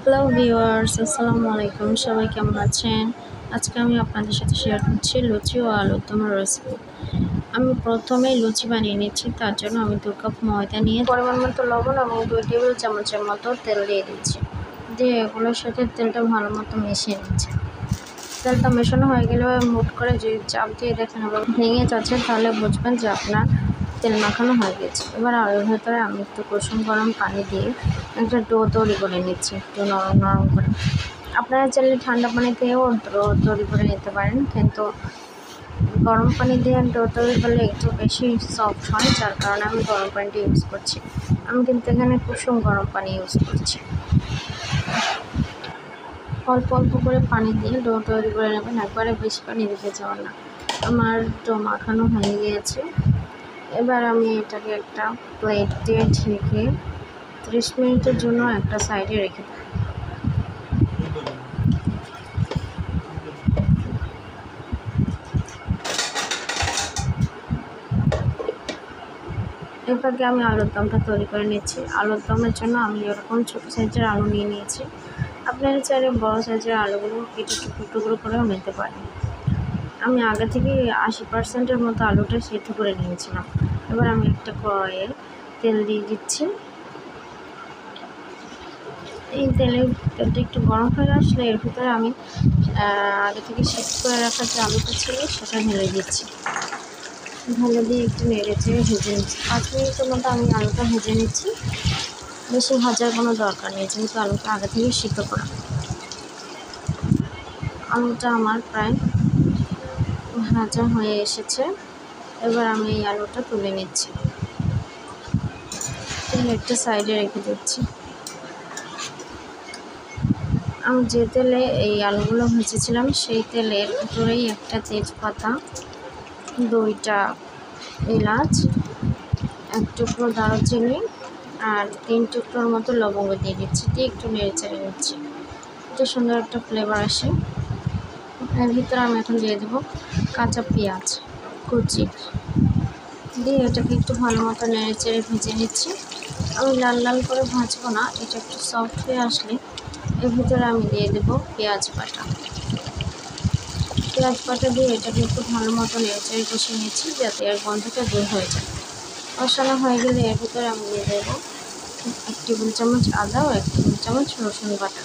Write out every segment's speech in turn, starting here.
Hello viewers, আসসালামু আলাইকুম। সবাই কেমন আছেন? আজকে আমি আপনাদের সাথে শেয়ার করছি লুচি ও আলুর দমের রেসিপি। আমি প্রথমেই লুচি বানিয়ে নিচ্ছি। তার জন্য আমি 2 কাপ ময়দা নিয়ে পরিমাণ মতো লবণ এবং 2 টেবিল চামচের মতো তেল দিয়ে দিচ্ছি। দিয়ে এগুলোর সাথে তেলটা ভালো মতো মিশিয়ে নিচ্ছি। তেলটা মেশানো হয়ে গেলে মুঠ করে যদি চাপ দিয়ে দেখেন আবার ভেঙে যাচ্ছে, তাহলে বুঝবেন যে আপনার তেল মাখানো হয়ে গেছে। এবার আলুর ভেতরে আমি একটু কুসুম গরম পানি দিয়ে একটা ডো তৈরি করে নিচ্ছি, একটু নরম নরম করে। আপনারা চাইলে ঠান্ডা পানি দিয়েও ডো তৈরি করে নিতে পারেন, কিন্তু গরম পানি দিয়ে ডো তৈরি করলে একটু বেশি সফট হয়, যার কারণে আমি গরম পানিটা ইউজ করছি। আমি কিন্তু এখানে কুসুম গরম পানি ইউজ করছি। অল্প অল্প করে পানি দিয়ে ডো তৈরি করে নেবেন, একবারে বেশি পানি দিতে যাবেন না। আমার ডো মাখানো হয়ে গিয়েছে। এবার আমি এটাকে একটা প্লেট দিয়ে ঢেকে 30 মিনিটের জন্য একটা সাইডে রেখে দেব। এরপরে আমি আলুর দমটা তৈরি করে নিচ্ছি। আলুর দমের জন্য আমি এরকম ছোটো সাইজের আলু নিয়ে নিয়েছি। আপনারা চাইলে বড়ো সাইজের আলুগুলো কেটে টুকরো টুকরো করেও নিতে পারেন। আমি আগে থেকে 80% মতো আলুটা সেদ্ধ করে নিয়েছিলাম। এবার আমি একটা কড়াইয়ে তেল দিয়ে দিচ্ছি। এই তেলটা একটু গরম হয়ে আসলে এর ভিতরে আমি আগে থেকে সেদ্ধ করে রাখা যে আলুটা ছিল সেটা ঢেলে দিচ্ছি। ঢেলে দিয়ে একটু নেড়ে চেড়ে ভেজে নিচ্ছি। 5 মিনিটের মতো আমি আলুটা ভেজে নিচ্ছি। বেশি ভাজার কোনো দরকার নেই, যেহেতু আলুটা আগে থেকে সিদ্ধ করা। আলুটা আমার প্রায় ভাজা হয়ে এসেছে। এবার আমি এই আলুটা তুলে নিচ্ছি, তুলে একটা সাইডে রেখে দিচ্ছি। আমি যে তেলে এই আলুগুলো ভেজেছিলাম সেই তেলের ভিতরেই একটা তেজপাতা, 2টা এলাচ, 1 টুকরো দারুচিনি আর 3 টুকরোর মতো লবঙ্গ দিয়ে দিচ্ছি। দিয়ে একটু নেড়ে চেড়ে নিচ্ছি, এটা সুন্দর একটা ফ্লেভার আসে। এর ভিতরে আমি এখন দিয়ে দেবো কাঁচা পেঁয়াজ কুচি, দিয়ে এটাকে একটু ভালো মতো নেড়ে চেড়ে ভেজে নিচ্ছি। আমি লাল লাল করে ভাজবো না, এটা একটু সফট হয়ে আসলে এর ভিতরে আমি দিয়ে দেবো পেঁয়াজ বাটা। পেঁয়াজ বাটা দিয়ে এটাকে একটু ভালো মতো নেড়ে চেড়ে কষিয়ে নিচ্ছি, যাতে এর গন্ধটা দূর হয়ে যায়। কষানো হয়ে গেলে এর ভিতরে আমি দিয়ে দেবো 1 টেবিল চামচ আদা ও 1 টেবিল চামচ রসুন বাটা।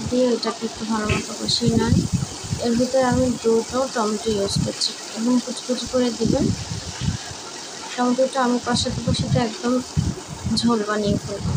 দিয়ে এটাকে একটু ভালো মতো কষিয়ে নেন। এর ভিতরে আমি 2টো টমেটো ইউজ করছি এবং কুচি করে দেবেন। টমেটোটা আমি কষাতে কষাতে একদম ঝোল বানিয়ে ফেলবো।